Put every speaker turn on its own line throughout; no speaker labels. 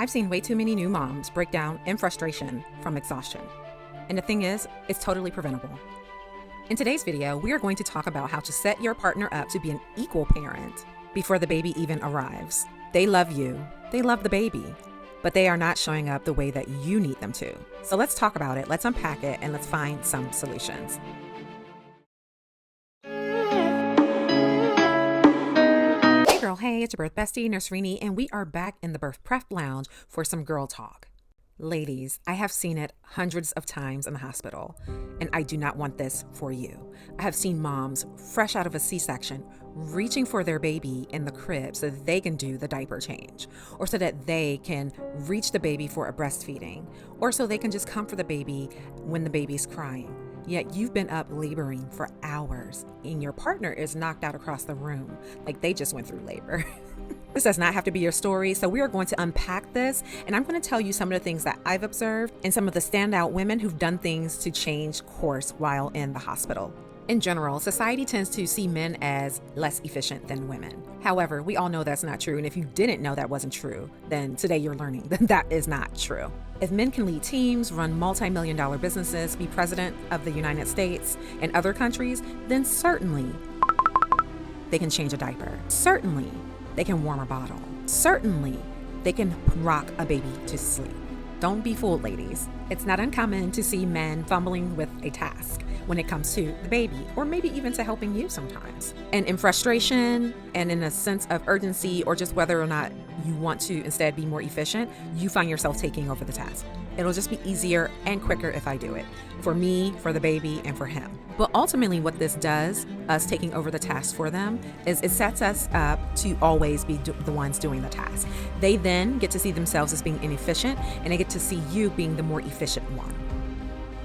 I've seen way too many new moms break down in frustration from exhaustion. And the thing is, it's totally preventable. In today's video, we are going to talk about how to set your partner up to be an equal parent before the baby even arrives. They love you, they love the baby, but they are not showing up the way that you need them to. So let's talk about it, let's unpack it, and let's find some solutions. Hey girl, hey, it's your birth bestie, Nurse Rini, and we are back in the Birth Prep Lounge for some girl talk. Ladies, I have seen it hundreds of times in the hospital, and I do not want this for you. I have seen moms fresh out of a C-section reaching for their baby in the crib so that they can do the diaper change, or so that they can reach the baby for a breastfeeding, or so they can just come for the baby when the baby's crying. Yet you've been up laboring for hours and your partner is knocked out across the room like they just went through labor. This does not have to be your story, so we are going to unpack this, and I'm going to tell you some of the things that I've observed and some of the standout women who've done things to change course while in the hospital. In general, society tends to see men as less efficient than women. However, we all know that's not true, and if you didn't know that wasn't true, then today you're learning that that is not true. If men can lead teams, run multi-million-dollar businesses, be president of the United States and other countries, then certainly they can change a diaper. Certainly they can warm a bottle. Certainly they can rock a baby to sleep. Don't be fooled, ladies. It's not uncommon to see men fumbling with a task when it comes to the baby, or maybe even to helping you sometimes. And in frustration and in a sense of urgency, or just whether or not you want to instead be more efficient, you find yourself taking over the task. It'll just be easier and quicker if I do it. For me, for the baby, and for him. But ultimately what this does, us taking over the task for them, is it sets us up to always be the ones doing the task. They then get to see themselves as being inefficient, and they get to see you being the more efficient one.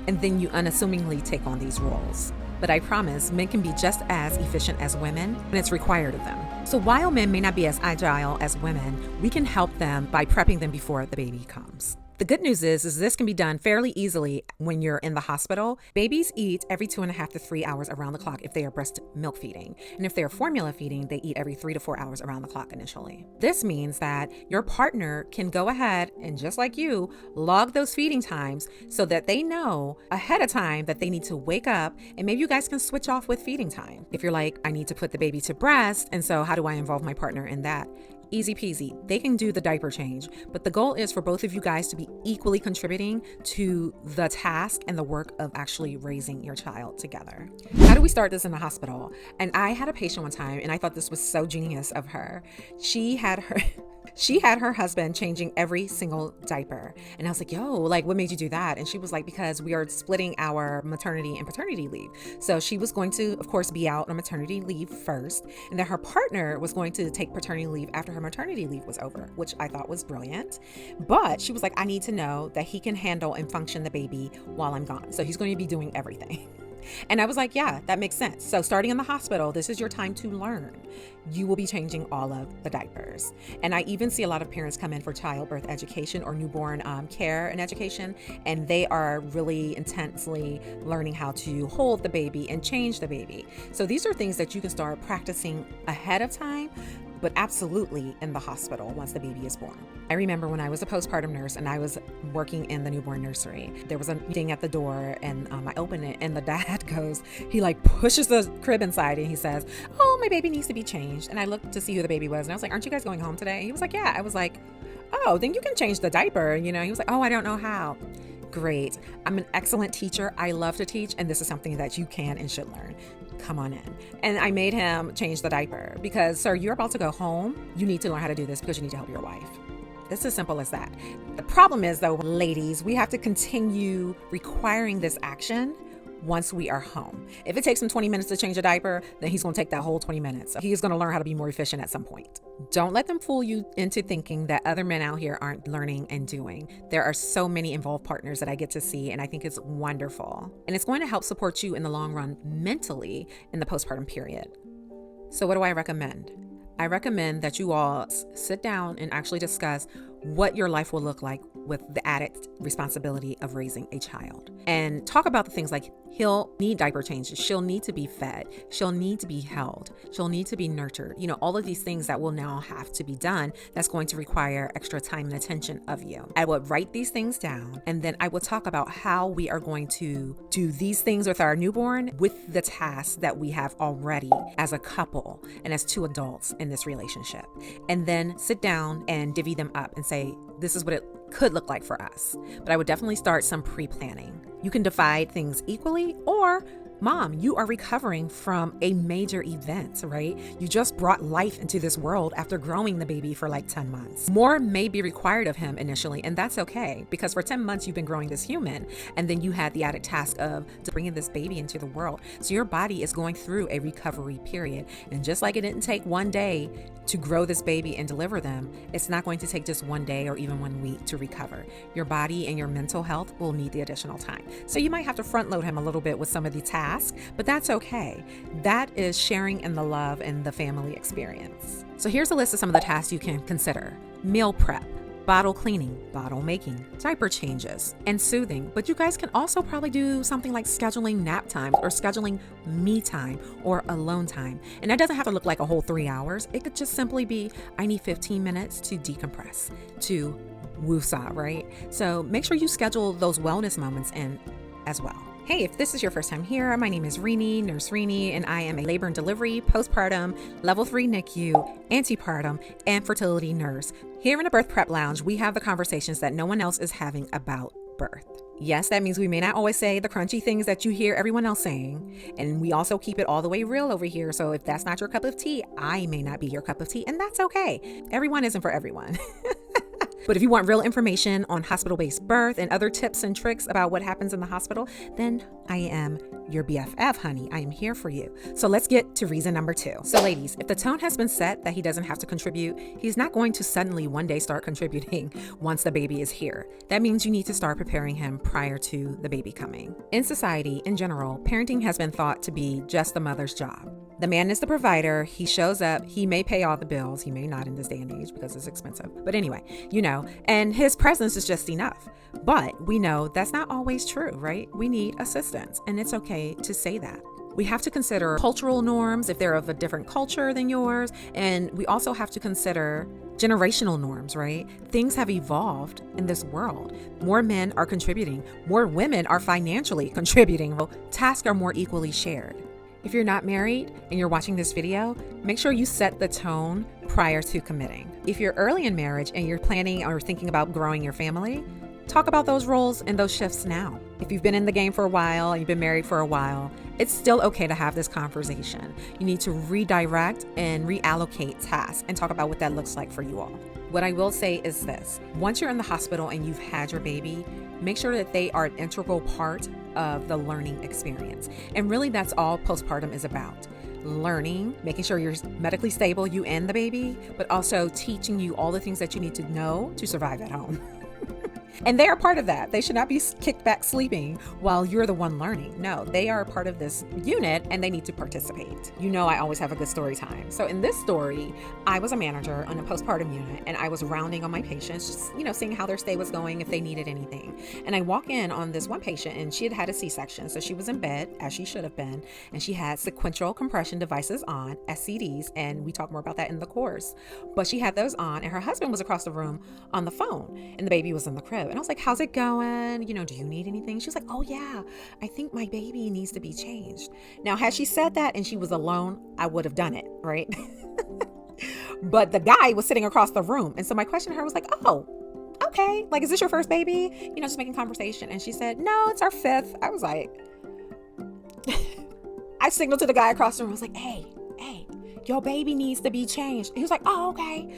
And then you unassumingly take on these roles. But I promise, men can be just as efficient as women, and it's required of them. So while men may not be as agile as women, we can help them by prepping them before the baby comes. The good news is this can be done fairly easily when you're in the hospital. Babies eat every 2.5 to 3 hours around the clock if they are breast milk feeding. And if they're formula feeding, they eat every 3 to 4 hours around the clock initially. This means that your partner can go ahead and, just like you, log those feeding times so that they know ahead of time that they need to wake up, and maybe you guys can switch off with feeding time. If you're like, I need to put the baby to breast, and so how do I involve my partner in that? Easy peasy. They can do the diaper change, but the goal is for both of you guys to be equally contributing to the task and the work of actually raising your child together. How do we start this in the hospital? And I had a patient one time, and I thought this was so genius of her. She had her husband changing every single diaper. And I was like, yo, like, what made you do that? And she was like, because we are splitting our maternity and paternity leave. So she was going to, of course, be out on maternity leave first. And then her partner was going to take paternity leave after her maternity leave was over, which I thought was brilliant. But she was like, I need to know that he can handle and function the baby while I'm gone. So he's going to be doing everything. And I was like, yeah, that makes sense. So starting in the hospital, this is your time to learn. You will be changing all of the diapers. And I even see a lot of parents come in for childbirth education or newborn care and education, and they are really intensely learning how to hold the baby and change the baby. So these are things that you can start practicing ahead of time, but absolutely in the hospital once the baby is born. I remember when I was a postpartum nurse and I was working in the newborn nursery, there was a meeting at the door, and I open it, and the dad goes, he like pushes the crib inside, and he says, oh, my baby needs to be changed. And I looked to see who the baby was, and I was like, aren't you guys going home today? And he was like, yeah. I was like, oh, then you can change the diaper. You know, he was like, oh, I don't know how. Great. I'm an excellent teacher. I love to teach, and this is something that you can and should learn. Come on in. And I made him change the diaper because, sir, you're about to go home. You need to learn how to do this because you need to help your wife. It's as simple as that. The problem is, though, ladies, we have to continue requiring this action once we are home. If it takes him 20 minutes to change a diaper, then he's going to take that whole 20 minutes. He's going to learn how to be more efficient at some point. Don't let them fool you into thinking that other men out here aren't learning and doing. There are so many involved partners that I get to see, and I think it's wonderful. And it's going to help support you in the long run mentally in the postpartum period. So what do I recommend? I recommend that you all sit down and actually discuss what your life will look like with the added responsibility of raising a child. And talk about the things like He'll need diaper changes. She'll need to be fed. She'll need to be held. She'll need to be nurtured. All of these things that will now have to be done that's going to require extra time and attention of you. I would write these things down, and then I will talk about how we are going to do these things with our newborn with the tasks that we have already as a couple and as two adults in this relationship. And then sit down and divvy them up and say, this is what it could look like for us. But I would definitely start some pre-planning. You can divide things equally, or Mom, you are recovering from a major event, right? You just brought life into this world after growing the baby for like 10 months. More may be required of him initially, and that's okay, because for 10 months you've been growing this human, and then you had the added task of bringing this baby into the world. So your body is going through a recovery period. And just like it didn't take one day to grow this baby and deliver them, it's not going to take just one day or even 1 week to recover. Your body and your mental health will need the additional time. So you might have to front load him a little bit with some of the tasks, but that's okay. That is sharing in the love and the family experience. So here's a list of some of the tasks you can consider. Meal prep, bottle cleaning, bottle making, diaper changes, and soothing. But you guys can also probably do something like scheduling nap times or scheduling me time or alone time. And that doesn't have to look like a whole 3 hours. It could just simply be, I need 15 minutes to decompress, to woosah, right? So make sure you schedule those wellness moments in as well. Hey, if this is your first time here, my name is Rini, Nurse Rini, and I am a labor and delivery, postpartum, level 3 NICU, antepartum, and fertility nurse. Here in the Birth Prep Lounge, we have the conversations that no one else is having about birth. Yes, that means we may not always say the crunchy things that you hear everyone else saying, and we also keep it all the way real over here. So if that's not your cup of tea, I may not be your cup of tea, and that's okay. Everyone isn't for everyone. But if you want real information on hospital-based birth and other tips and tricks about what happens in the hospital, then I am your BFF, honey. I am here for you. So let's get to reason number 2. So ladies, if the tone has been set that he doesn't have to contribute, he's not going to suddenly one day start contributing once the baby is here. That means you need to start preparing him prior to the baby coming. In society, in general, parenting has been thought to be just the mother's job. The man is the provider. He shows up. He may pay all the bills. He may not in this day and age because it's expensive. But anyway, and his presence is just enough. But we know that's not always true, right? We need assistance, and it's okay to say that. We have to consider cultural norms if they're of a different culture than yours. And we also have to consider generational norms, right? Things have evolved in this world. More men are contributing. More women are financially contributing. Tasks are more equally shared. If you're not married and you're watching this video, make sure you set the tone prior to committing. If you're early in marriage and you're planning or thinking about growing your family, talk about those roles and those shifts now. If you've been in the game for a while and you've been married for a while, it's still okay to have this conversation. You need to redirect and reallocate tasks and talk about what that looks like for you all. What I will say is this: once you're in the hospital and you've had your baby, make sure that they are an integral part of the learning experience. And really, that's all postpartum is about. Learning, making sure you're medically stable, you and the baby, but also teaching you all the things that you need to know to survive at home. And they are part of that. They should not be kicked back sleeping while you're the one learning. No, they are part of this unit and they need to participate. I always have a good story time. So in this story, I was a manager on a postpartum unit and I was rounding on my patients, just, seeing how their stay was going, if they needed anything. And I walk in on this one patient and she had had a C-section. So she was in bed, as she should have been, and she had sequential compression devices on, SCDs, and we talk more about that in the course. But she had those on and her husband was across the room on the phone and the baby was in the crib. And I was like, how's it going? Do you need anything? She was like, oh yeah, I think my baby needs to be changed. Now, had she said that and she was alone, I would have done it, right? But the guy was sitting across the room. And so my question to her was like, oh, okay. Like, is this your first baby? Just making conversation. And she said, no, it's our 5th. I was like, I signaled to the guy across the room. I was like, hey, your baby needs to be changed. He was like, oh, okay.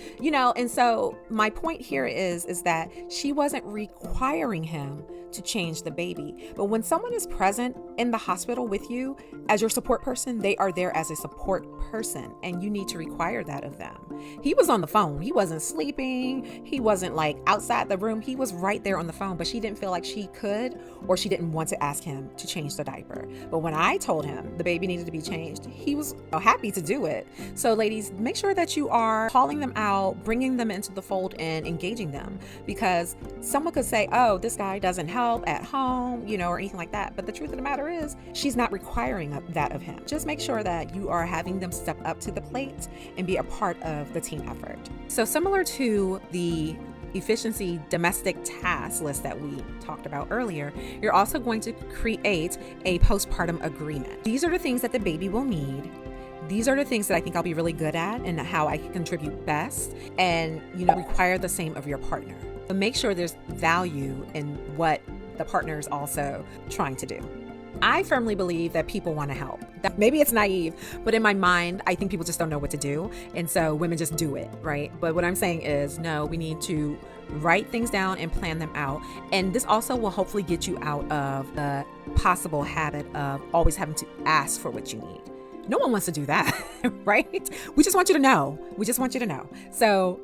And so my point here is that she wasn't requiring him to change the baby. But when someone is present in the hospital with you as your support person, they are there as a support person, and you need to require that of them. He was on the phone. He wasn't sleeping. He wasn't like outside the room. He was right there on the phone, but she didn't feel like she could, or she didn't want to ask him to change the diaper. But when I told him the baby needed to be changed, he was happy to do it. So ladies, make sure that you are calling them out, bringing them into the fold and engaging them, because someone could say, oh, this guy doesn't help. help at home, or anything like that. But the truth of the matter is, she's not requiring that of him. Just make sure that you are having them step up to the plate and be a part of the team effort. So similar to the efficiency domestic task list that we talked about earlier, you're also going to create a postpartum agreement. These are the things that the baby will need. These are the things that I think I'll be really good at and how I can contribute best, and require the same of your partner. But make sure there's value in what the partner is also trying to do. I firmly believe that people want to help. Maybe it's naive, but in my mind, I think people just don't know what to do. And so women just do it, right? But what I'm saying is, no, we need to write things down and plan them out. And this also will hopefully get you out of the possible habit of always having to ask for what you need. No one wants to do that, right? We just want you to know. So,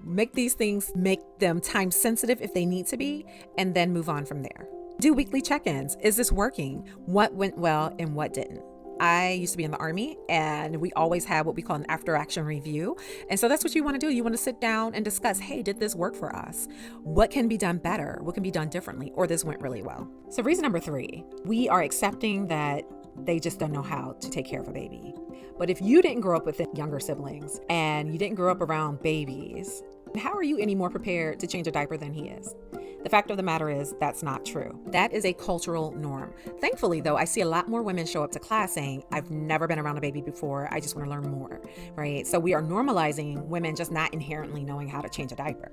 make these things, make them time sensitive if they need to be, and then move on from there. Do weekly check-ins. Is this working? What went well and what didn't? I used to be in the Army, and we always had what we call an after-action review. And so that's what you want to do. You want to sit down and discuss, hey, did this work for us? What can be done better? What can be done differently? Or this went really well. So reason number 3, we are accepting that they just don't know how to take care of a baby. But if you didn't grow up with younger siblings and you didn't grow up around babies, how are you any more prepared to change a diaper than he is? The fact of the matter is, that's not true. That is a cultural norm. Thankfully, though, I see a lot more women show up to class saying, I've never been around a baby before. I just want to learn more, right? So we are normalizing women just not inherently knowing how to change a diaper.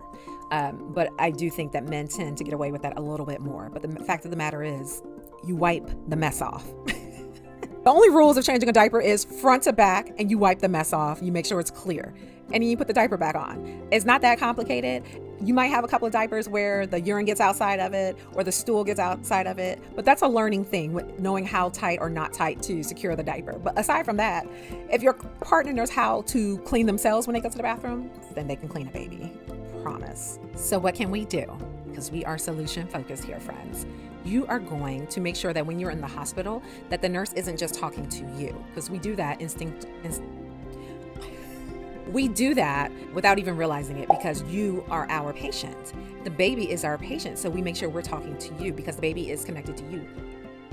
But I do think that men tend to get away with that a little bit more. But the fact of the matter is, you wipe the mess off. The only rules of changing a diaper is front to back, and you wipe the mess off. You make sure it's clear, and then you put the diaper back on. It's not that complicated. You might have a couple of diapers where the urine gets outside of it or the stool gets outside of it, but that's a learning thing, with knowing how tight or not tight to secure the diaper. But aside from that, if your partner knows how to clean themselves when they go to the bathroom, then they can clean a baby. Promise. So what can we do? Because we are solution focused here, friends. You are going to make sure that when you're in the hospital, that the nurse isn't just talking to you, because we do that We do that without even realizing it, because you are our patient. The baby is our patient, so we make sure we're talking to you because the baby is connected to you.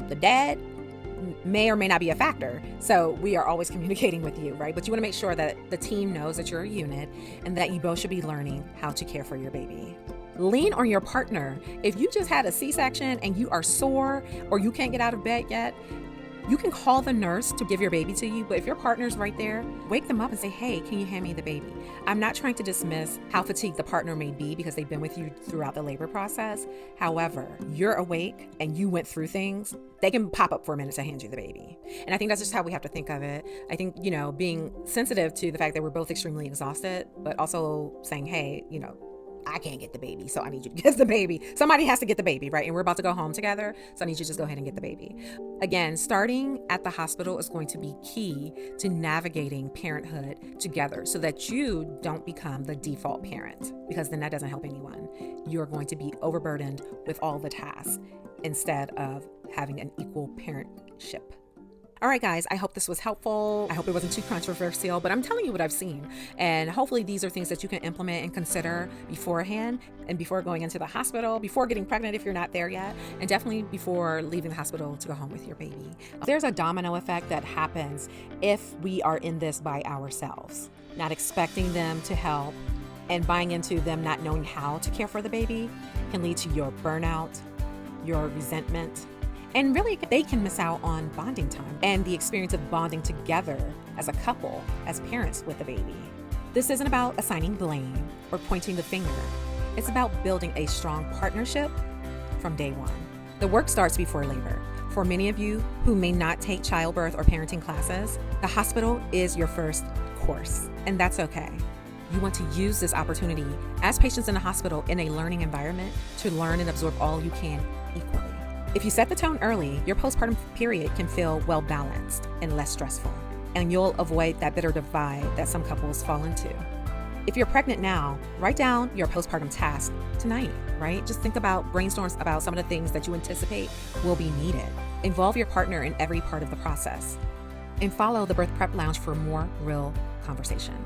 The dad may or may not be a factor, so we are always communicating with you, right? But you want to make sure that the team knows that you're a unit and that you both should be learning how to care for your baby. Lean on your partner. If you just had a C-section and you are sore or you can't get out of bed yet, you can call the nurse to give your baby to you. But if your partner's right there, wake them up and say, hey, can you hand me the baby? I'm not trying to dismiss how fatigued the partner may be because they've been with you throughout the labor process. However, you're awake and you went through things. They can pop up for a minute to hand you the baby. And I think that's just how we have to think of it. I think, being sensitive to the fact that we're both extremely exhausted, but also saying, hey, I can't get the baby, so I need you to get the baby. Somebody has to get the baby, right? And we're about to go home together, so I need you to just go ahead and get the baby. Again, starting at the hospital is going to be key to navigating parenthood together so that you don't become the default parent, because then that doesn't help anyone. You're going to be overburdened with all the tasks instead of having an equal parentship. All right, guys, I hope this was helpful. I hope it wasn't too controversial, but I'm telling you what I've seen. And hopefully these are things that you can implement and consider beforehand, and before going into the hospital, before getting pregnant if you're not there yet, and definitely before leaving the hospital to go home with your baby. There's a domino effect that happens if we are in this by ourselves, not expecting them to help, and buying into them not knowing how to care for the baby can lead to your burnout, your resentment, and really, they can miss out on bonding time and the experience of bonding together as a couple, as parents with the baby. This isn't about assigning blame or pointing the finger. It's about building a strong partnership from day one. The work starts before labor. For many of you who may not take childbirth or parenting classes, the hospital is your first course, and that's okay. You want to use this opportunity as patients in the hospital in a learning environment to learn and absorb all you can equally. If you set the tone early, your postpartum period can feel well balanced and less stressful, and you'll avoid that bitter divide that some couples fall into. If you're pregnant now, write down your postpartum task tonight, right? Just brainstorm about some of the things that you anticipate will be needed. Involve your partner in every part of the process, and follow the Birth Prep Lounge for more real conversation.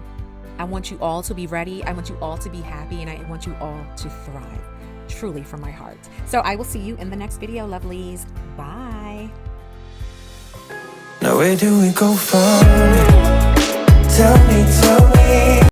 I want you all to be ready. I want you all to be happy, and I want you all to thrive. truly from my heart. So I will see you in the next video, lovelies. Bye.
Now where do we go from here? Tell me